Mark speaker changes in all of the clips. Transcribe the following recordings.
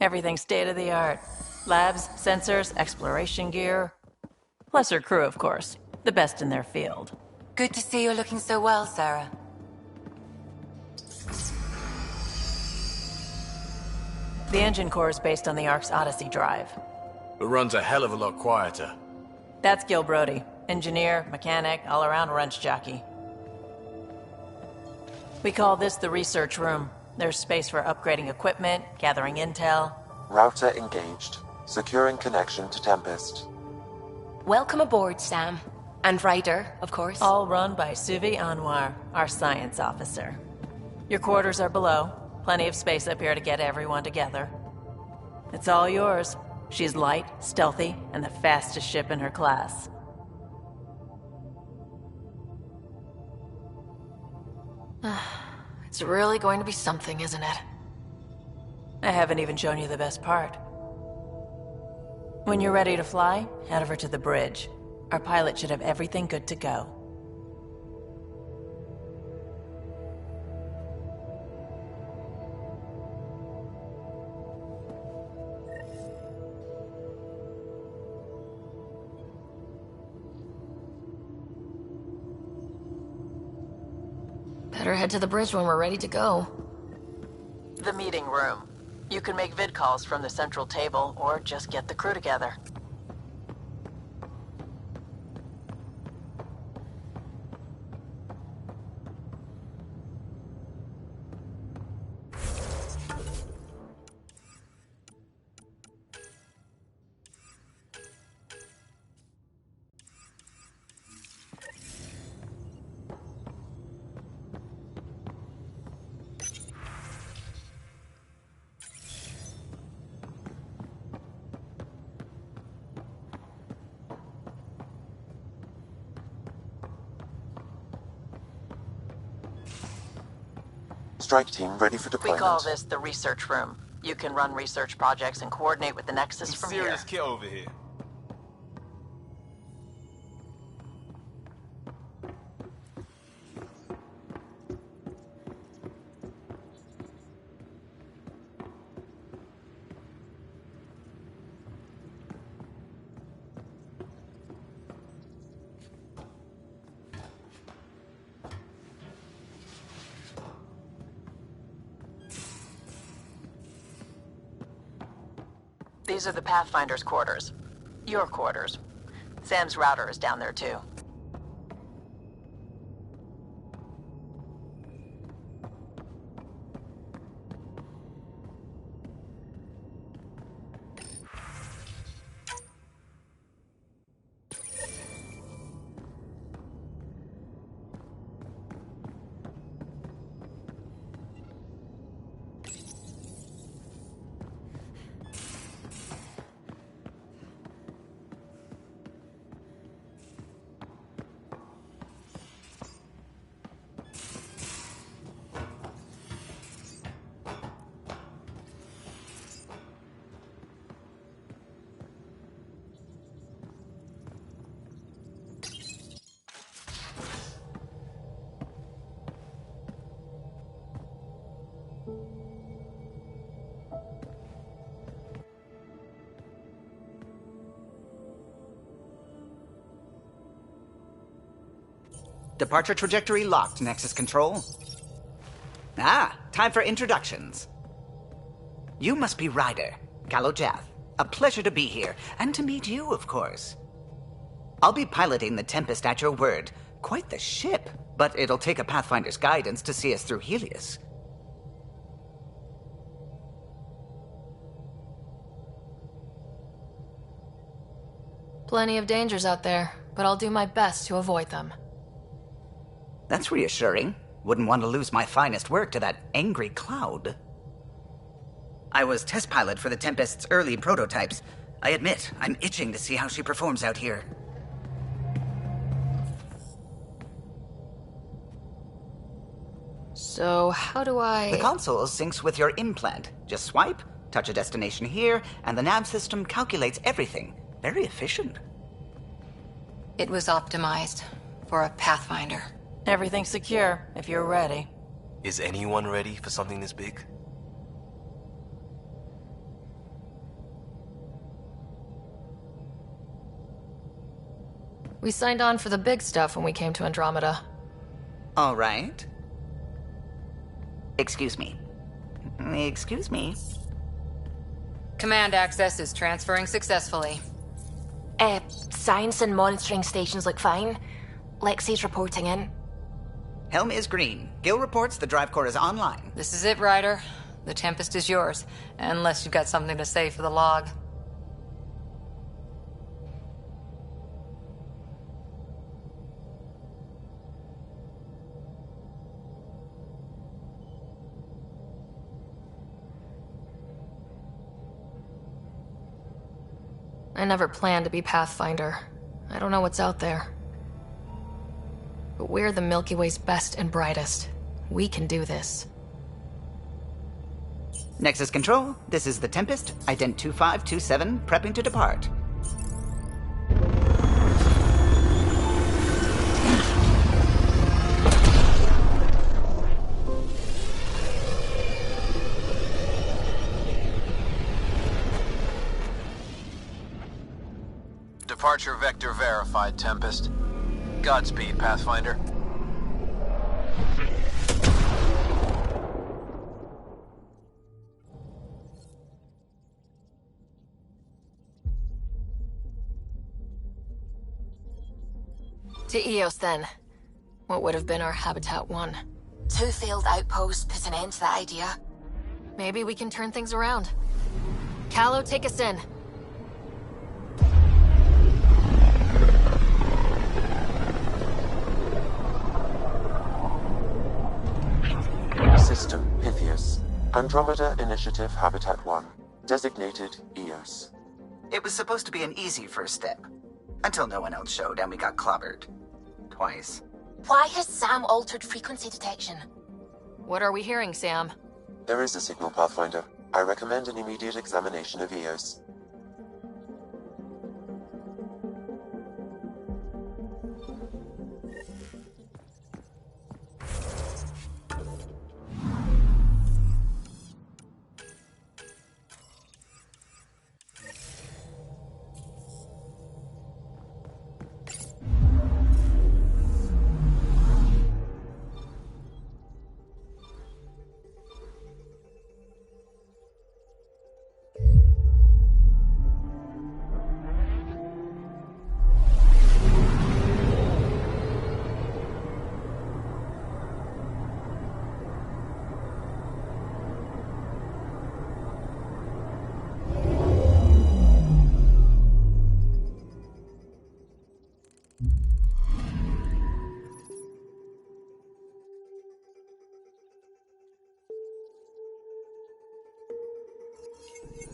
Speaker 1: Everything's state-of-the-art. Labs, sensors, exploration gear. Plus her crew, of course. The best in their field.
Speaker 2: Good to see you looking so well, Sarah.
Speaker 1: The engine core is based on the Ark's Odyssey drive.
Speaker 3: It runs a hell of a lot quieter.
Speaker 1: That's Gil Brody. Engineer, mechanic, all-around wrench jockey. We call this the research room. There's space for upgrading equipment, gathering intel.
Speaker 4: Router engaged. Securing connection to Tempest.
Speaker 2: Welcome aboard, Sam. And Ryder, of course.
Speaker 1: All run by Suvi Anwar, our science officer. Your quarters are below. Plenty of space up here to get everyone together. It's all yours. She's light, stealthy, and the fastest ship in her class.
Speaker 2: It's really going to be something, isn't it?
Speaker 1: I haven't even shown you the best part. When you're ready to fly, head over to the bridge. Our pilot should have everything good to go.
Speaker 2: Better head to the bridge when we're ready to go.
Speaker 1: The meeting room. You can make vid calls from the central table, or just get the crew together.
Speaker 4: Strike team ready for
Speaker 1: We
Speaker 4: deployment.
Speaker 1: call this the research room. You can run research projects and coordinate with the Nexus
Speaker 3: Some
Speaker 1: from here.
Speaker 3: serious kit over here.
Speaker 1: These are the Pathfinder's quarters. Your quarters. Sam's router is down there too.
Speaker 5: Departure trajectory locked, Nexus Control. Ah, time for introductions. You must be Ryder, Kalojath. A pleasure to be here, and to meet you, of course. I'll be piloting the Tempest at your word. Quite the ship, but it'll take a Pathfinder's guidance to see us through Helios.
Speaker 2: Plenty of dangers out there, but I'll do my best to avoid them.
Speaker 5: That's reassuring. Wouldn't want to lose my finest work to that angry cloud. I was test pilot for the Tempest's early prototypes. I admit, I'm itching to see how she performs out here.
Speaker 2: So, how do I...
Speaker 5: The console syncs with your implant. Just swipe, touch a destination here, and the nav system calculates everything. Very efficient.
Speaker 2: It was optimized for a Pathfinder.
Speaker 1: Everything's secure, if you're ready.
Speaker 3: Is anyone ready for something this big?
Speaker 2: We signed on for the big stuff when we came to Andromeda.
Speaker 5: All right. Excuse me. Excuse me.
Speaker 6: Command access is transferring successfully.
Speaker 7: Science and monitoring stations look fine. Lexi's reporting in.
Speaker 5: Helm is green. Gil reports the drive core is online.
Speaker 6: This is it, Ryder. The Tempest is yours, unless you've got something to say for the log.
Speaker 2: I never planned to be Pathfinder. I don't know what's out there. But we're the Milky Way's best and brightest. We can do this.
Speaker 5: Nexus Control, this is the Tempest, ident 2527, prepping to depart.
Speaker 3: Departure vector verified, Tempest. Godspeed, Pathfinder.
Speaker 2: To Eos, then. What would have been our Habitat 1?
Speaker 7: 2 failed outposts put an end to that idea.
Speaker 2: Maybe we can turn things around. Callow, take us in.
Speaker 4: System Pythias. Andromeda Initiative Habitat 1. Designated EOS.
Speaker 5: It was supposed to be an easy first step. Until no one else showed and we got clobbered. Twice.
Speaker 7: Why has Sam altered frequency detection?
Speaker 2: What are we hearing, Sam?
Speaker 4: There is a signal, Pathfinder. I recommend an immediate examination of EOS.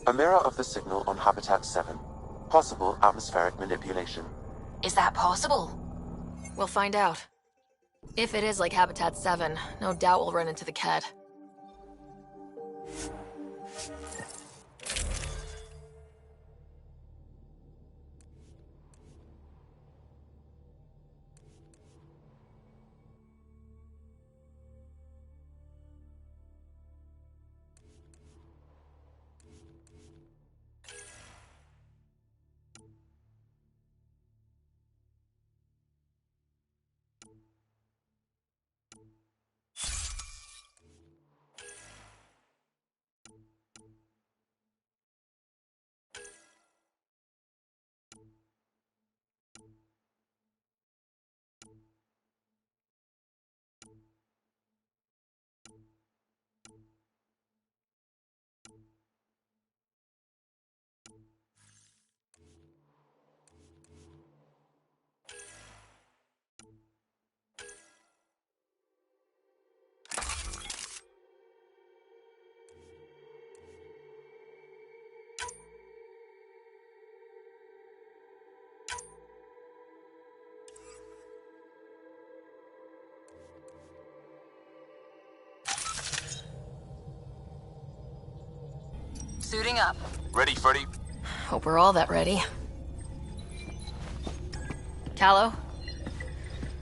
Speaker 4: A mirror of the signal on Habitat 7. Possible atmospheric manipulation.
Speaker 7: Is that possible?
Speaker 2: We'll find out. If it is like Habitat 7, no doubt we'll run into the Ked.
Speaker 6: Suiting up.
Speaker 3: Ready, Freddy?
Speaker 2: Hope we're all that ready. Callow?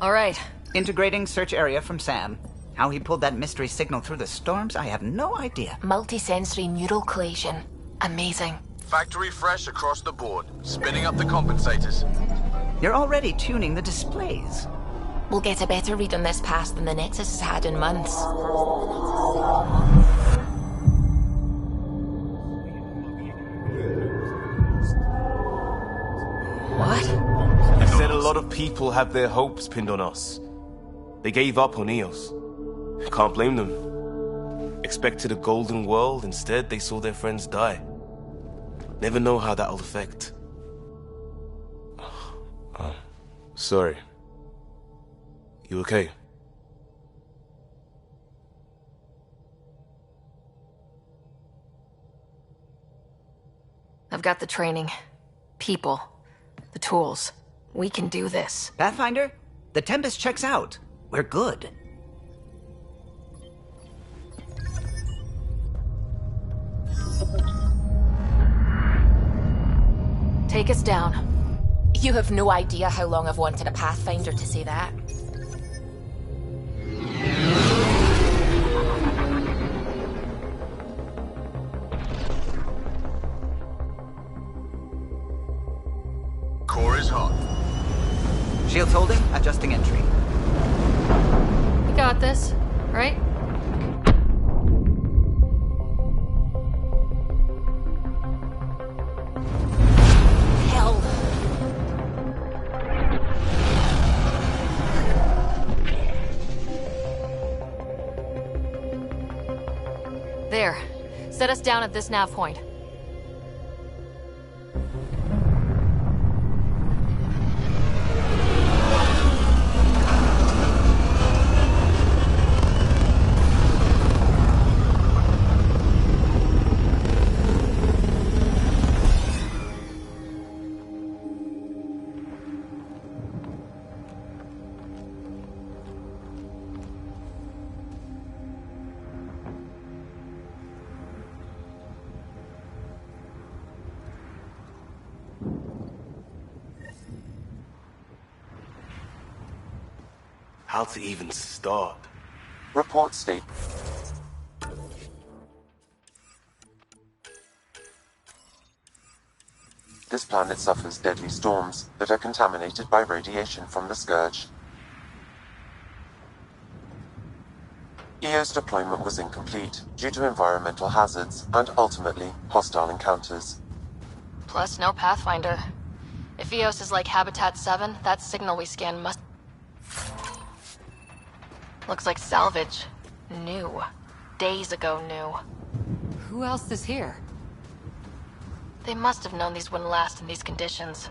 Speaker 2: All right.
Speaker 5: Integrating search area from Sam. How he pulled that mystery signal through the storms, I have no idea.
Speaker 7: Multisensory neural collation. Amazing.
Speaker 3: Factory fresh across the board. Spinning up the compensators.
Speaker 5: You're already tuning the displays.
Speaker 7: We'll get a better read on this pass than the Nexus has had in months.
Speaker 2: What?
Speaker 8: They said a lot of people have their hopes pinned on us. They gave up on Eos. Can't blame them. Expected a golden world, instead they saw their friends die. Never know how that'll affect. Sorry. You okay?
Speaker 2: I've got the training, people, the tools. We can do this.
Speaker 5: Pathfinder, the Tempest checks out. We're good.
Speaker 2: Take us down.
Speaker 7: You have no idea how long I've wanted a Pathfinder to say that.
Speaker 3: Core is hot.
Speaker 5: Shields holding, adjusting entry.
Speaker 2: We got this, right?
Speaker 7: Hell.
Speaker 2: There. Set us down at this nav point.
Speaker 8: How to even start?
Speaker 4: Reports state this planet suffers deadly storms that are contaminated by radiation from the Scourge. EO's deployment was incomplete due to environmental hazards and ultimately hostile encounters.
Speaker 2: Plus, no Pathfinder. If Eos is like Habitat 7, that signal we scanned must... Looks like salvage. New. Days ago new.
Speaker 6: Who else is here?
Speaker 2: They must have known these wouldn't last in these conditions.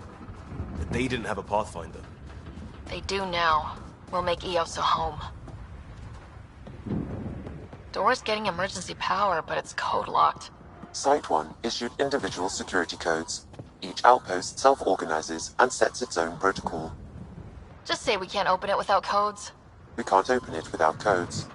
Speaker 8: But they didn't have a Pathfinder.
Speaker 2: They do now. We'll make Eos a home. Door's getting emergency power, but it's code-locked.
Speaker 4: Site 1 issued individual security codes. Each outpost self-organizes and sets its own protocol.
Speaker 2: Just say we can't open it without codes.
Speaker 4: We can't open it without codes.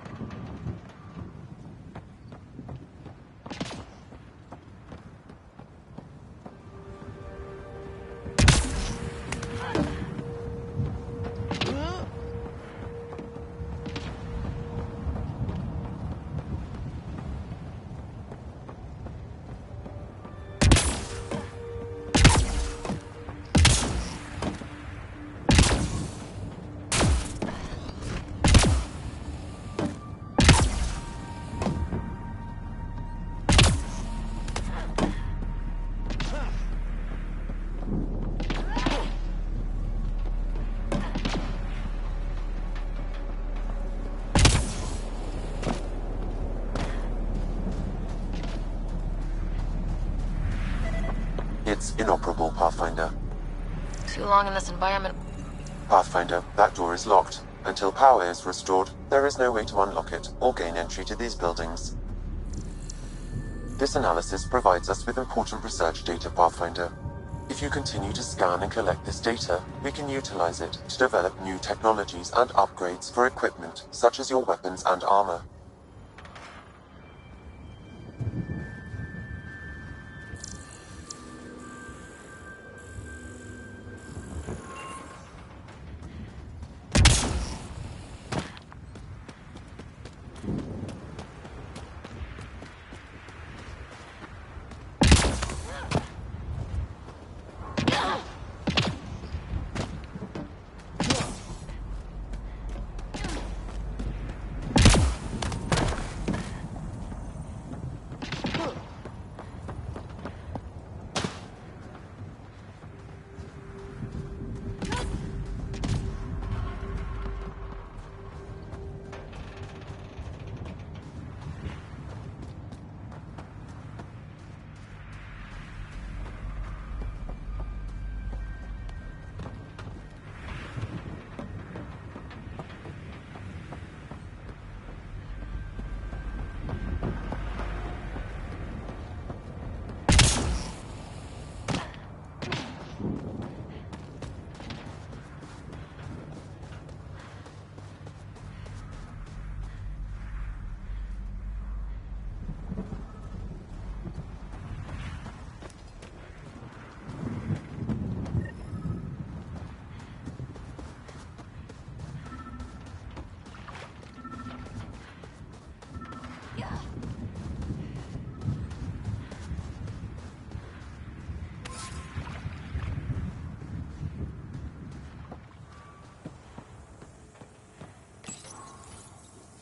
Speaker 4: It's inoperable, Pathfinder.
Speaker 2: Too long in this environment.
Speaker 4: Pathfinder, that door is locked. Until power is restored, there is no way to unlock it or gain entry to these buildings. This analysis provides us with important research data, Pathfinder. If you continue to scan and collect this data, we can utilize it to develop new technologies and upgrades for equipment, such as your weapons and armor.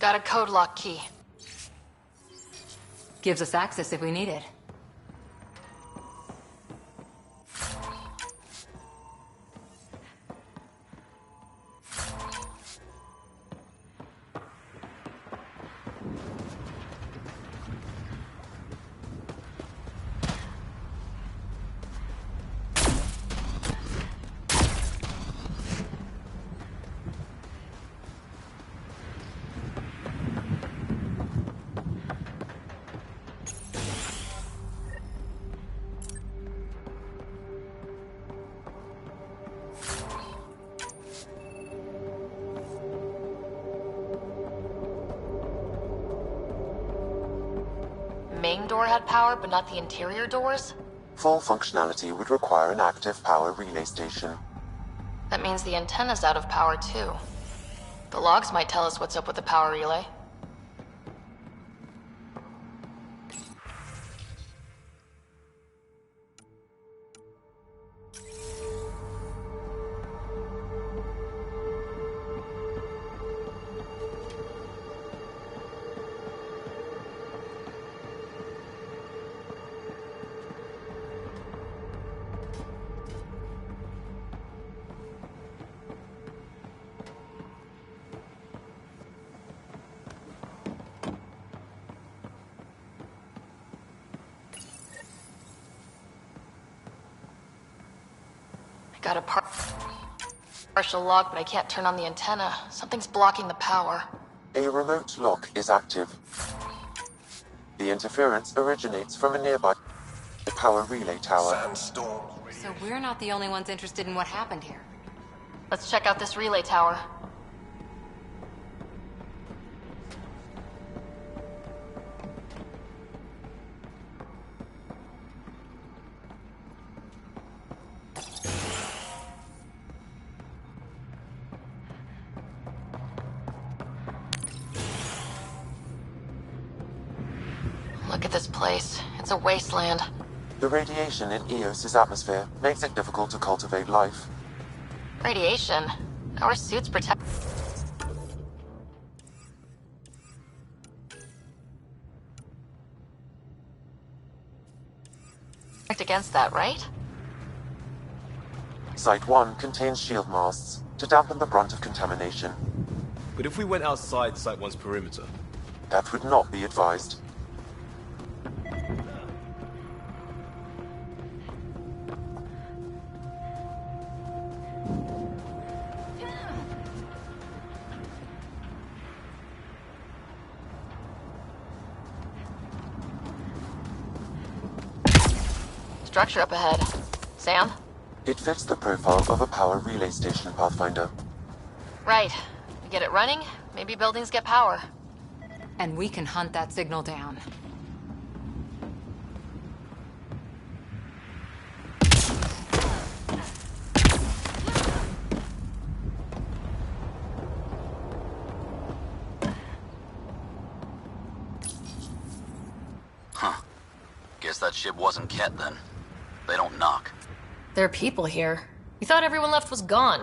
Speaker 2: Got a code lock key.
Speaker 6: Gives us access if we need it.
Speaker 2: Main door had power, but not the interior doors?
Speaker 4: Full functionality would require an active power relay station.
Speaker 2: That means the antenna's out of power too. The logs might tell us what's up with the power relay. Got a partial lock, but I can't turn on the antenna. Something's blocking the power.
Speaker 4: A remote lock is active. The interference originates from a nearby power relay tower.
Speaker 6: So we're not the only ones interested in what happened here.
Speaker 2: Let's check out this relay tower. Look at this place. It's a wasteland.
Speaker 4: The radiation in Eos's atmosphere makes it difficult to cultivate life.
Speaker 2: Radiation? Our suits protect against that, right?
Speaker 4: Site 1 contains shield masts to dampen the brunt of contamination.
Speaker 8: But if we went outside Site 1's perimeter?
Speaker 4: That would not be advised.
Speaker 2: Structure up ahead. Sam?
Speaker 4: It fits the profile of a power relay station, Pathfinder.
Speaker 2: Right. We get it running, maybe buildings get power.
Speaker 6: And we can hunt that signal down.
Speaker 9: Huh. Guess that ship wasn't Ket then. They don't knock.
Speaker 2: There are people here. We thought everyone left was gone.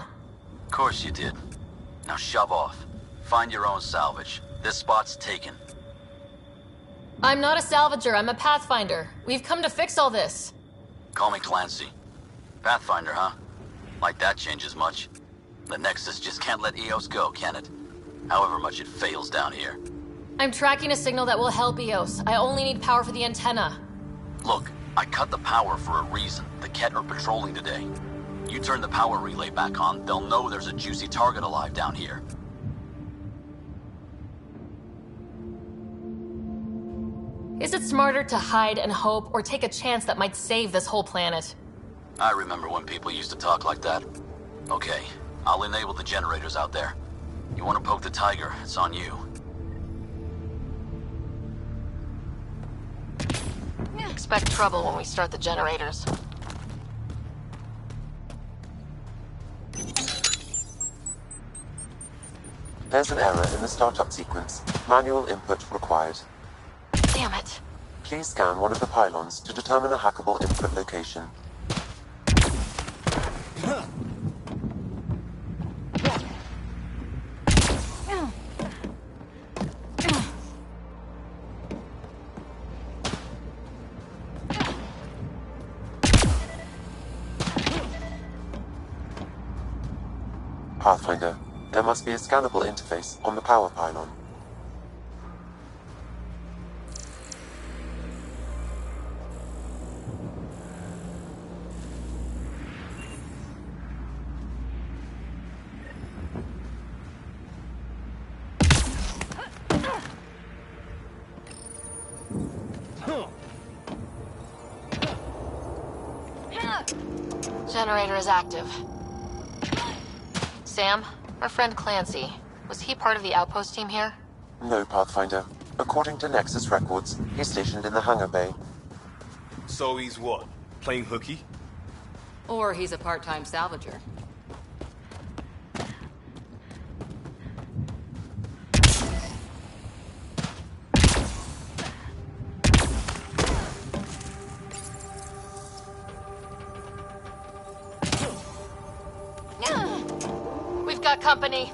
Speaker 9: Of course you did. Now shove off. Find your own salvage. This spot's taken.
Speaker 2: I'm not a salvager, I'm a pathfinder. We've come to fix all this.
Speaker 9: Call me Clancy. Pathfinder, huh? Like that changes much. The Nexus just can't let Eos go, can it? However much it fails down here.
Speaker 2: I'm tracking a signal that will help Eos. I only need power for the antenna.
Speaker 9: Look, I cut the power for a reason. The Ket are patrolling today. You turn the power relay back on, they'll know there's a juicy target alive down here.
Speaker 2: Is it smarter to hide and hope, or take a chance that might save this whole planet?
Speaker 9: I remember when people used to talk like that. Okay, I'll enable the generators out there. You want to poke the tiger, it's on you.
Speaker 2: Expect trouble when we start the generators.
Speaker 4: There's an error in the startup sequence. Manual input required.
Speaker 2: Damn it.
Speaker 4: Please scan one of the pylons to determine a hackable input location. Pathfinder. There must be a scannable interface on the power pylon.
Speaker 2: Generator is active. Sam, our friend Clancy, was he part of the outpost team here?
Speaker 4: No, Pathfinder. According to Nexus records, he's stationed in the hangar bay.
Speaker 8: So he's what? Playing hooky?
Speaker 6: Or he's a part-time salvager.
Speaker 2: We've got company.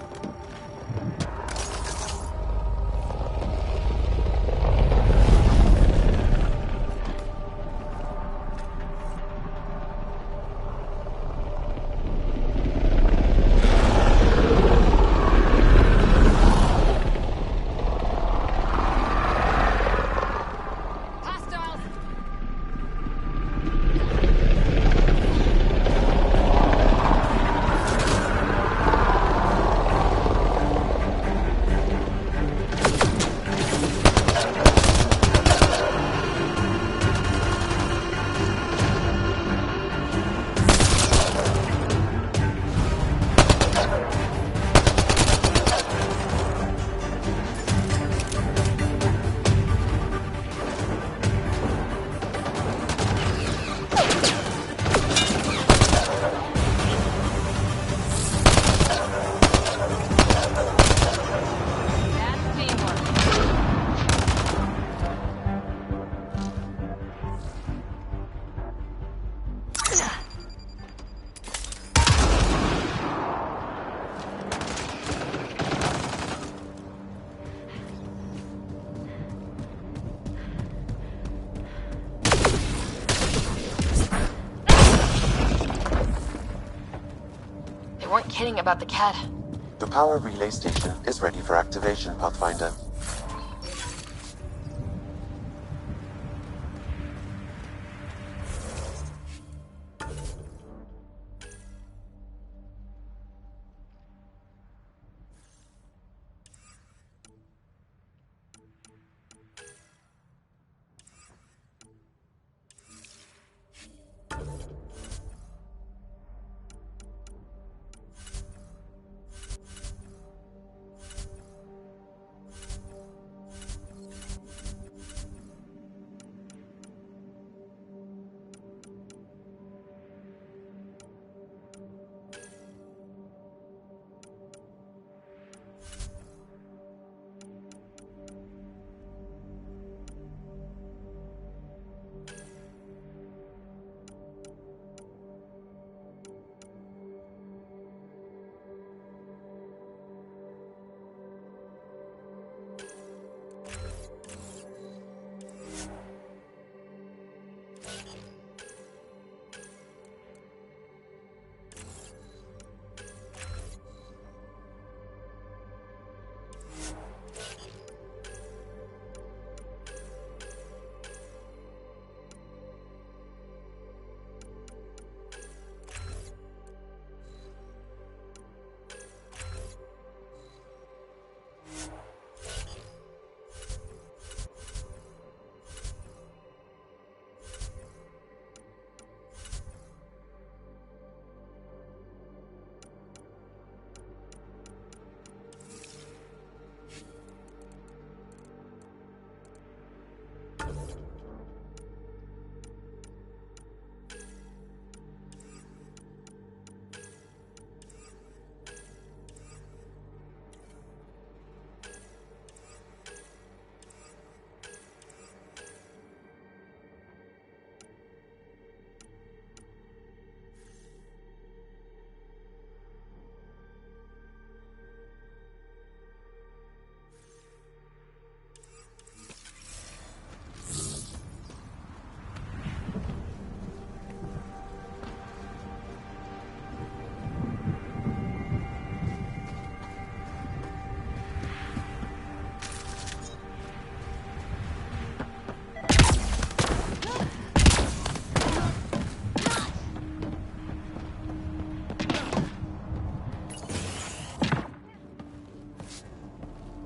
Speaker 2: They weren't kidding about the cat.
Speaker 4: The power relay station is ready for activation, Pathfinder.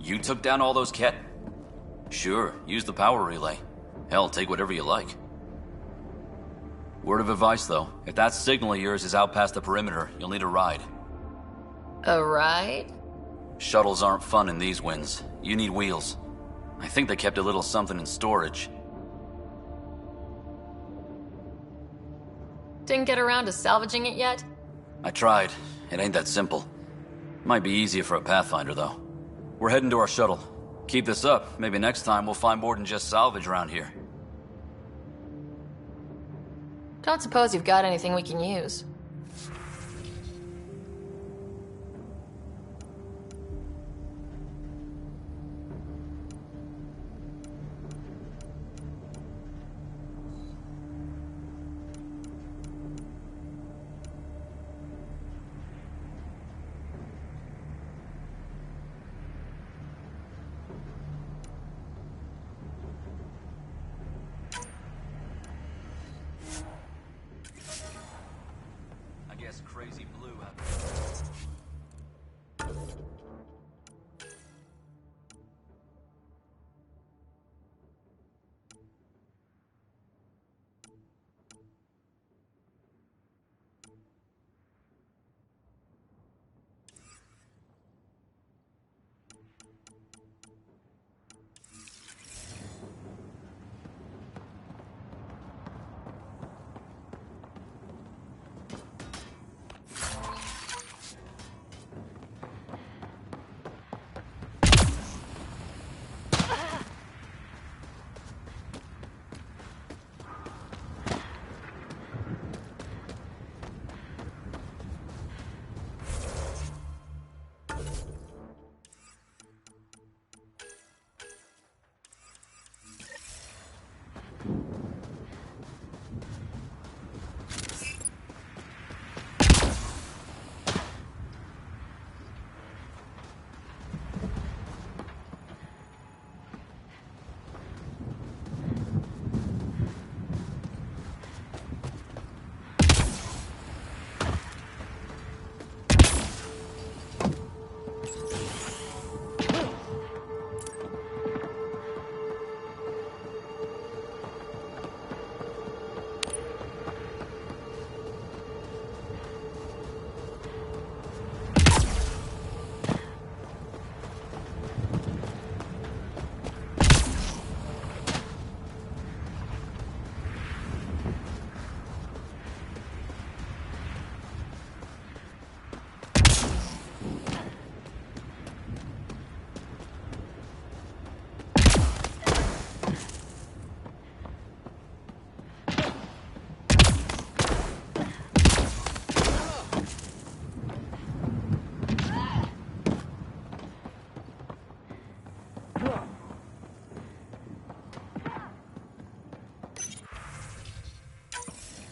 Speaker 9: You took down all those cat... Sure, use the power relay. Hell, take whatever you like. Word of advice, though. If that signal of yours is out past the perimeter, you'll need a ride.
Speaker 2: A ride?
Speaker 9: Shuttles aren't fun in these winds. You need wheels. I think they kept a little something in storage.
Speaker 2: Didn't get around to salvaging it yet?
Speaker 9: I tried. It ain't that simple. Might be easier for a Pathfinder, though. We're heading to our shuttle. Keep this up. Maybe next time we'll find more than just salvage around here.
Speaker 2: Don't suppose you've got anything we can use.
Speaker 9: Crazy blue out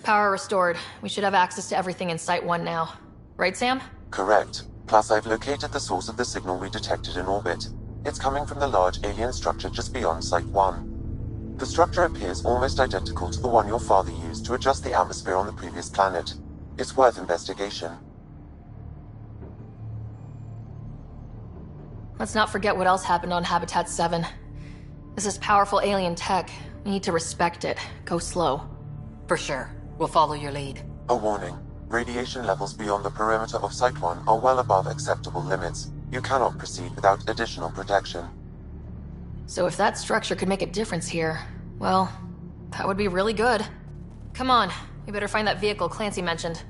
Speaker 9: Power restored. We should have access to everything in Site 1 now. Right, Sam?
Speaker 4: Correct. Plus, I've located the source of the signal we detected in orbit. It's coming from the large alien structure just beyond Site 1. The structure appears almost identical to the one your father used to adjust the atmosphere on the previous planet. It's worth investigation.
Speaker 2: Let's not forget what else happened on Habitat 7. This is powerful alien tech. We need to respect it. Go slow.
Speaker 6: For sure. We'll follow your lead.
Speaker 4: A warning. Radiation levels beyond the perimeter of Site 1 are well above acceptable limits. You cannot proceed without additional protection.
Speaker 2: So if that structure could make a difference here, well, that would be really good. Come on, we better find that vehicle Clancy mentioned.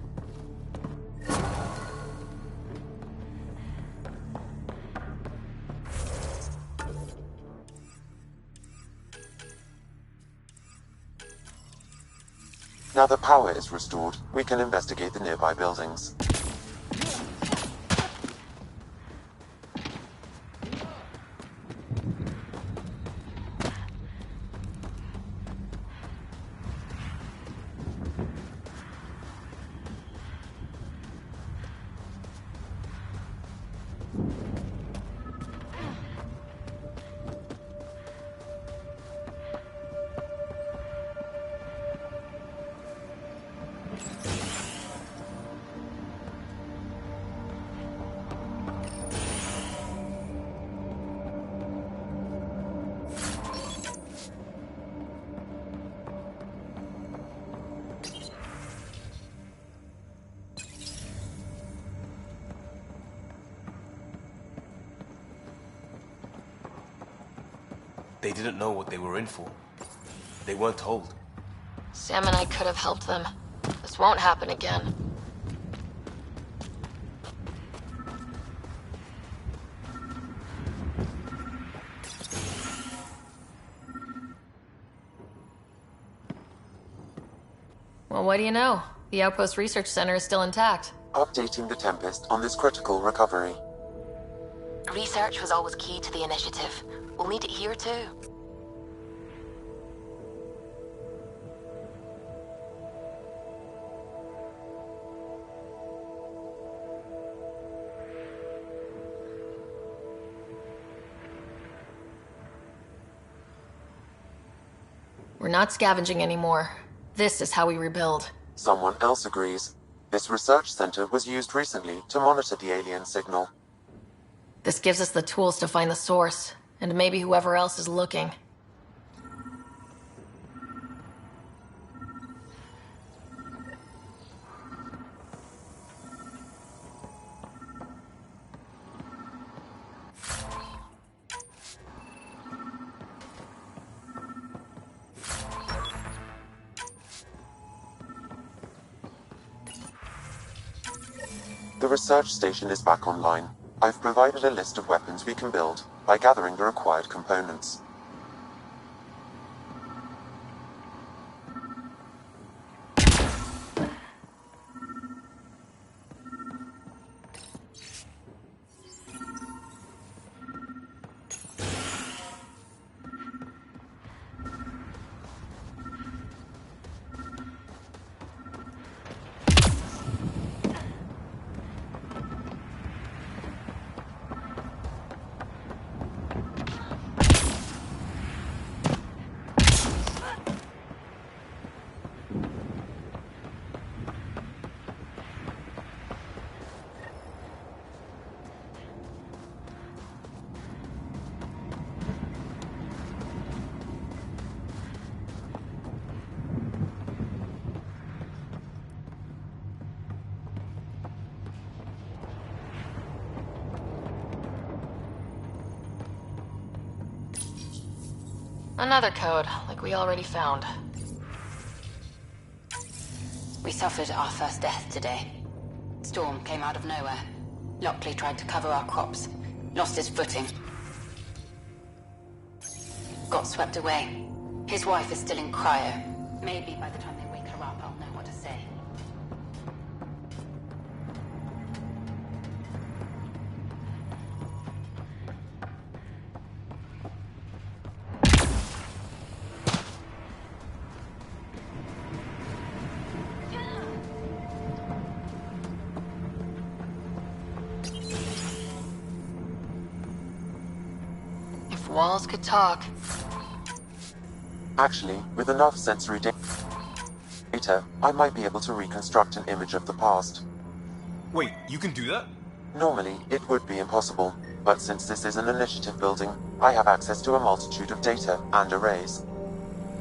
Speaker 4: Now that power is restored, we can investigate the nearby buildings.
Speaker 8: They didn't know what they were in for. They weren't told.
Speaker 2: Sam and I could have helped them. This won't happen again. Well, what do you know? The Outpost Research Center is still intact.
Speaker 4: Updating the Tempest on this critical recovery.
Speaker 7: Research was always key to the initiative. We'll need it here too.
Speaker 2: We're not scavenging anymore. This is how we rebuild.
Speaker 4: Someone else agrees. This research center was used recently to monitor the alien signal.
Speaker 2: This gives us the tools to find the source, and maybe whoever else is looking.
Speaker 4: The research station is back online. I've provided a list of weapons we can build by gathering the required components.
Speaker 2: Another code, like we already found.
Speaker 10: We suffered our first death today. Storm came out of nowhere. Lockley tried to cover our crops. Lost his footing. Got swept away. His wife is still in cryo. Maybe by the time they wake her up, I'll know what to say.
Speaker 2: If walls could talk.
Speaker 4: Actually, with enough sensory data, I might be able to reconstruct an image of the past.
Speaker 11: Wait, you can do that?
Speaker 4: Normally, it would be impossible, but since this is an initiative building, I have access to a multitude of data and arrays.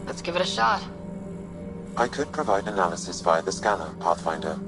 Speaker 2: Let's give it a shot.
Speaker 4: I could provide analysis via the scanner, Pathfinder.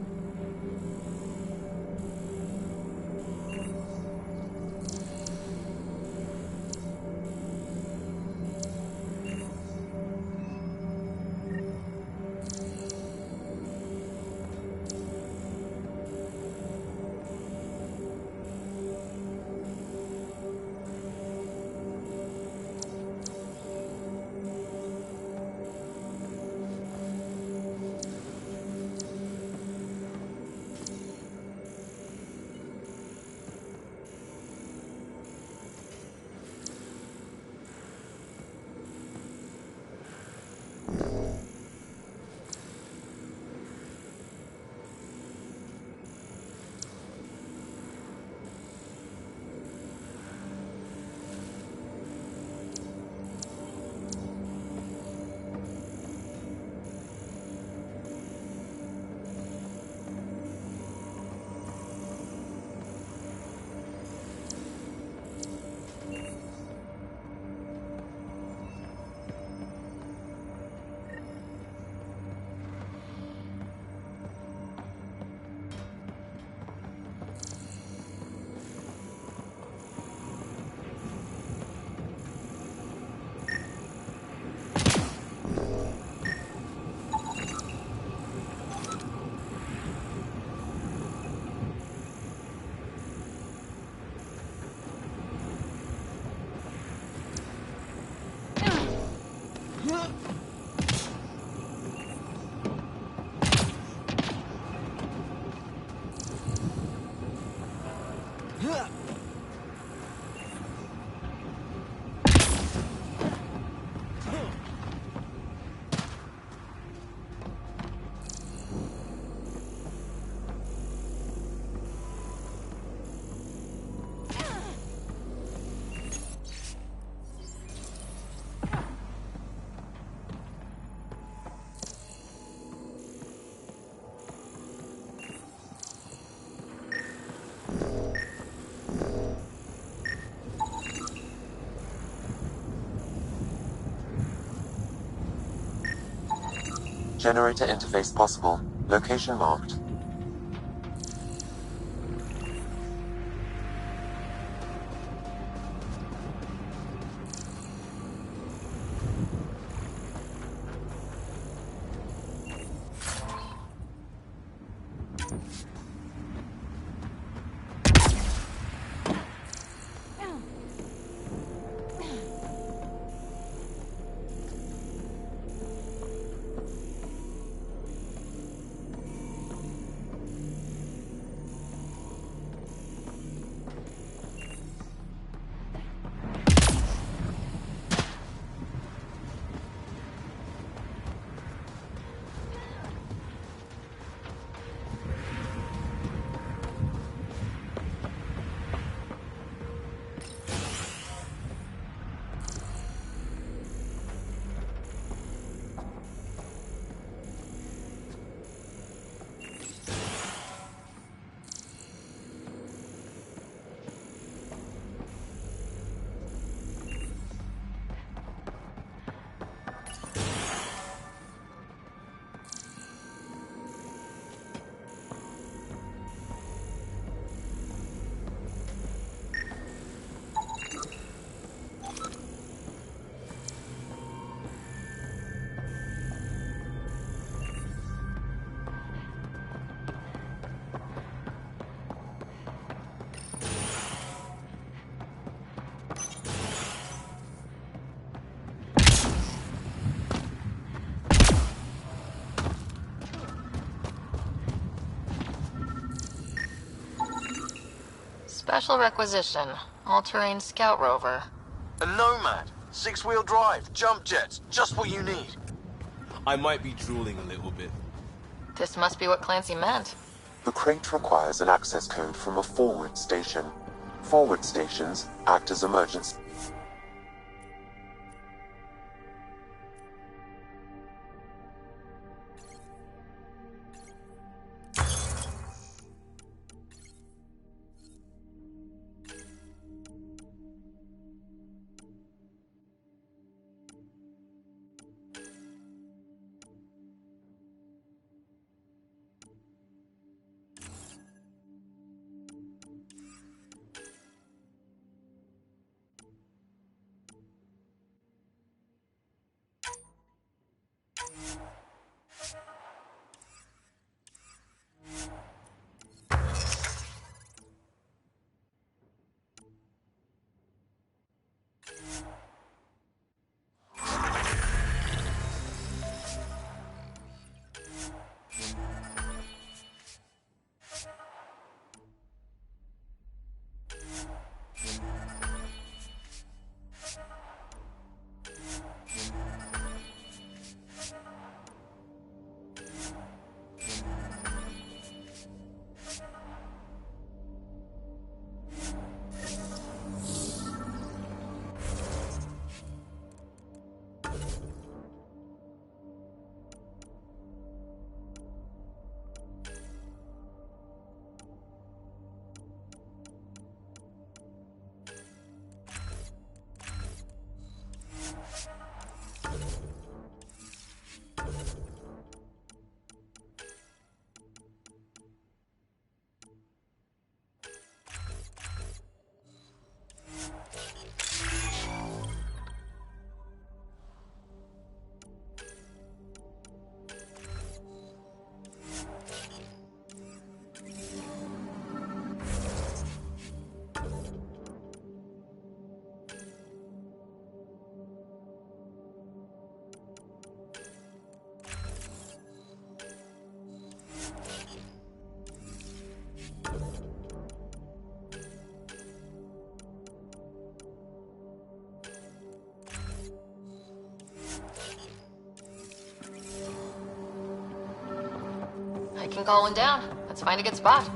Speaker 4: Generator interface possible. Location marked.
Speaker 2: Special requisition. All-terrain scout rover.
Speaker 3: A Nomad. 6-wheel drive. Jump jets. Just what you need.
Speaker 8: I might be drooling a little bit.
Speaker 2: This must be what Clancy meant.
Speaker 4: The crate requires an access code from a forward station. Forward stations act as emergency.
Speaker 2: I can call one down. Let's find a good spot.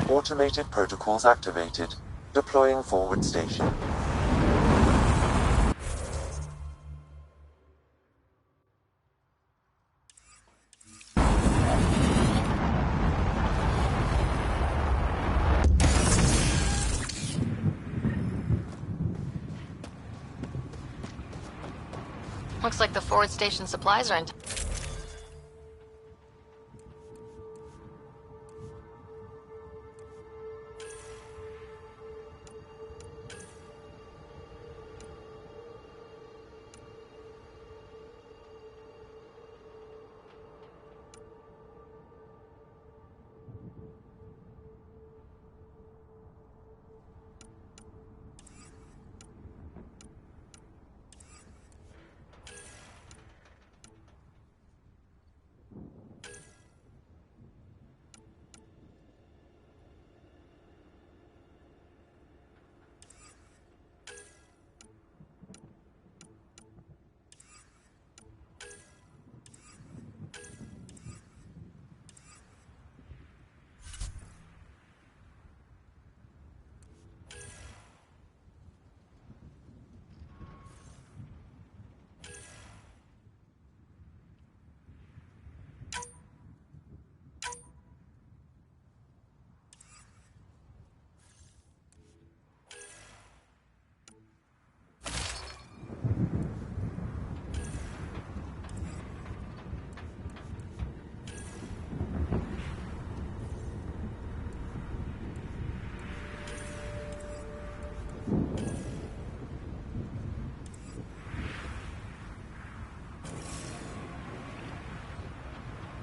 Speaker 4: Automated protocols activated. Deploying forward station.
Speaker 2: Looks like the forward station supplies are in.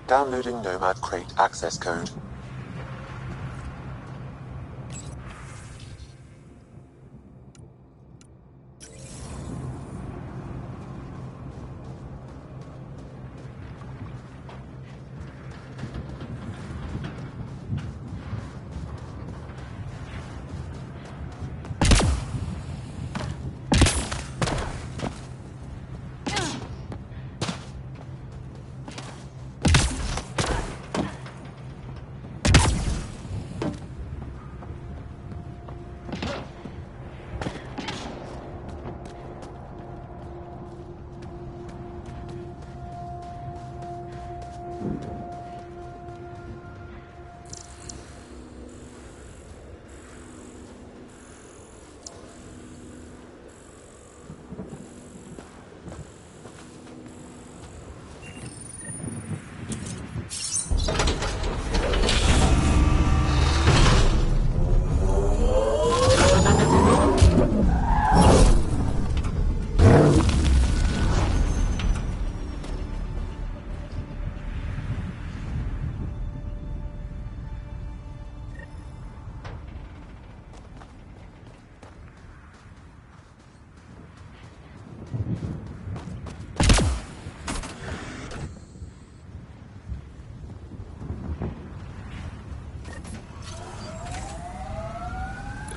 Speaker 4: Downloading Nomad Crate access code.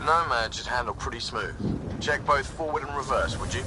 Speaker 3: Nomad should handle pretty smooth. Check both forward and reverse, would you?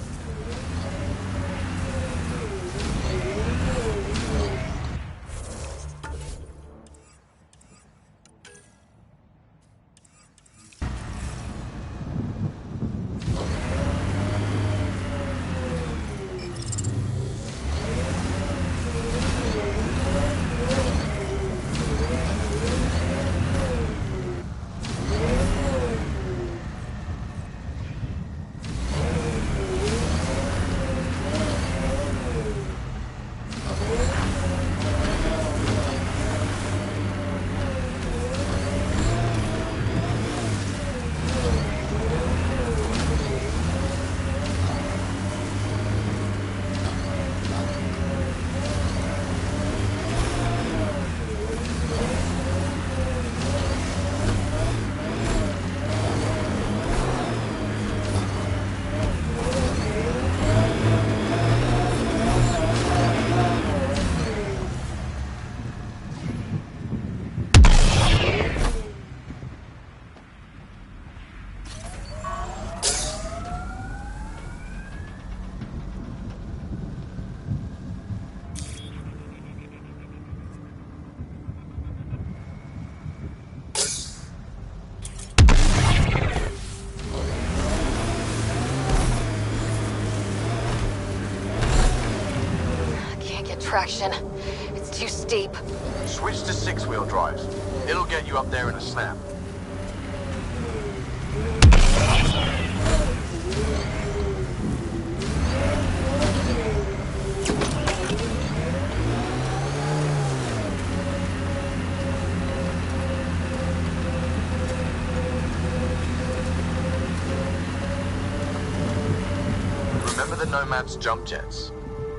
Speaker 2: traction. It's too steep.
Speaker 3: Switch to six-wheel drive. It'll get you up there in a snap. Remember the Nomad's jump jets?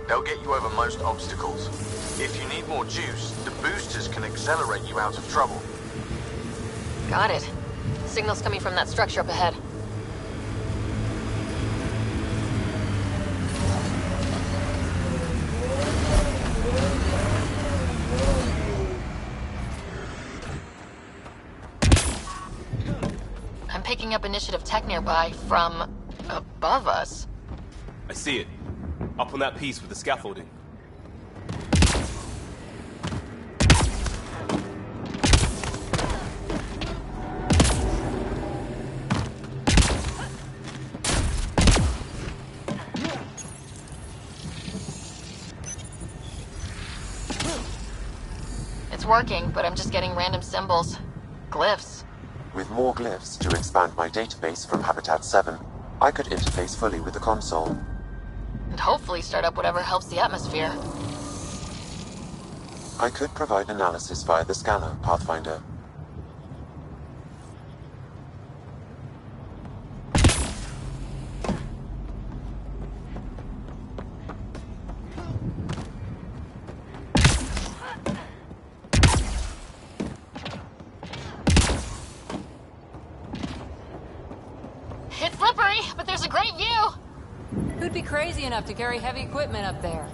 Speaker 3: They'll get you over most obstacles. If you need more juice, the boosters can accelerate you out of trouble.
Speaker 2: Got it. Signal's coming from that structure up ahead. I'm picking up initiative tech nearby from above us.
Speaker 8: I see it. Up on that piece with the scaffolding.
Speaker 2: It's working, but I'm just getting random symbols. Glyphs.
Speaker 4: With more glyphs to expand my database from Habitat 7, I could interface fully with the console.
Speaker 2: And hopefully start up whatever helps the atmosphere.
Speaker 4: I could provide analysis via the scanner, Pathfinder.
Speaker 2: It's slippery, but there's a great view!
Speaker 6: Who'd be crazy enough to carry heavy equipment up there?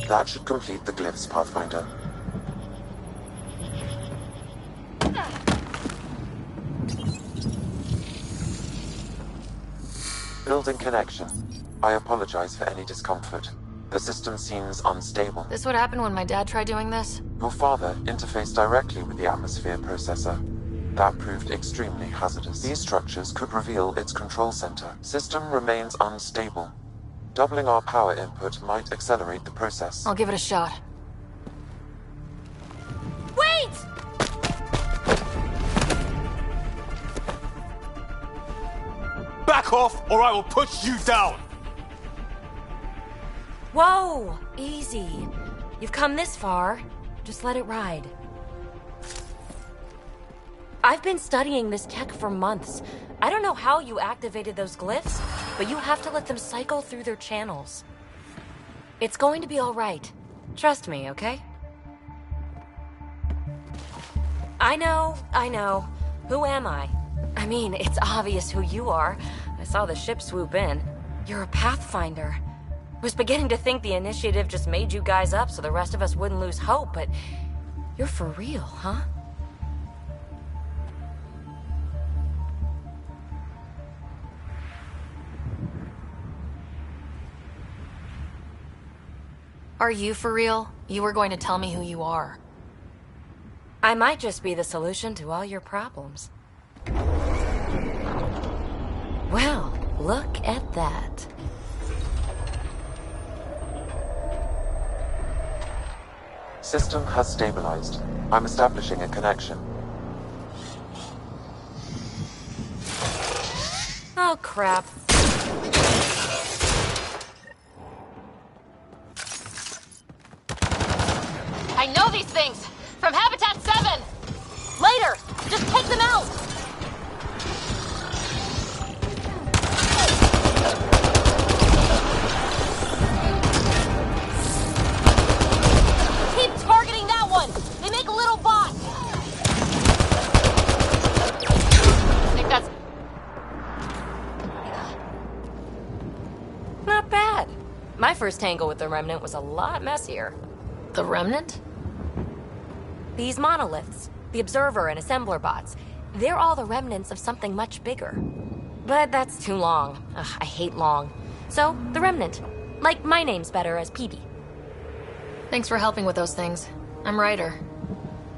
Speaker 4: That should complete the glyphs, Pathfinder. Building connection. I apologize for any discomfort. The system seems unstable.
Speaker 2: This would happen when my dad tried doing this?
Speaker 4: Your father interfaced directly with the atmosphere processor. That proved extremely hazardous. These structures could reveal its control center. System remains unstable. Doubling our power input might accelerate the process.
Speaker 2: I'll give it a shot.
Speaker 7: Wait!
Speaker 8: Back off, or I will push you down!
Speaker 7: Whoa! Easy. You've come this far. Just let it ride. I've been studying this tech for months. I don't know how you activated those glyphs, but you have to let them cycle through their channels. It's going to be all right. Trust me, okay? I know. Who am I? I mean, it's obvious who you are. I saw the ship swoop in. You're a Pathfinder. I was beginning to think the initiative just made you guys up so the rest of us wouldn't lose hope, but you're for real, huh?
Speaker 2: Are you for real? You were going to tell me who you are.
Speaker 7: I might just be the solution to all your problems. Well, look at that.
Speaker 4: System has stabilized. I'm establishing a connection.
Speaker 7: Oh, crap.
Speaker 2: I know these things! From Habitat 7!
Speaker 7: first tangle with the Remnant was a lot messier.
Speaker 2: The Remnant?
Speaker 7: These monoliths, the Observer and Assembler bots, they're all the remnants of something much bigger. But that's too long. Ugh, I hate long. So, the Remnant. Like, my name's better as Peebee.
Speaker 2: Thanks for helping with those things. I'm Ryder.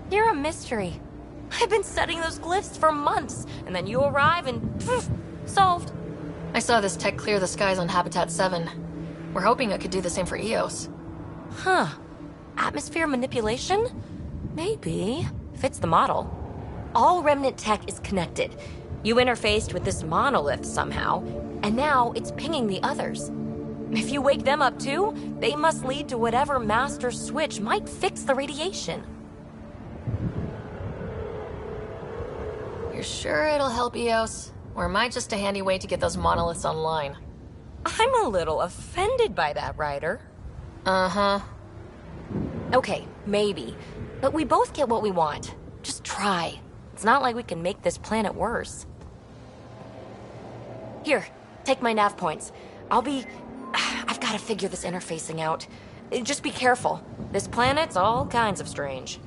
Speaker 7: You're a mystery. I've been studying those glyphs for months, and then you arrive and poof, solved.
Speaker 2: I saw this tech clear the skies on Habitat 7. We're hoping it could do the same for Eos.
Speaker 7: Huh. Atmosphere manipulation? Maybe. Fits the model. All Remnant tech is connected. You interfaced with this monolith somehow, and now it's pinging the others. If you wake them up too, they must lead to whatever master switch might fix the radiation.
Speaker 2: You're sure it'll help Eos? Or am I just a handy way to get those monoliths online?
Speaker 7: I'm a little offended by that, Ryder.
Speaker 2: Uh-huh.
Speaker 7: Okay, maybe. But we both get what we want. Just try. It's not like we can make this planet worse. Here, take my nav points. I've got to figure this interfacing out. Just be careful. This planet's all kinds of strange.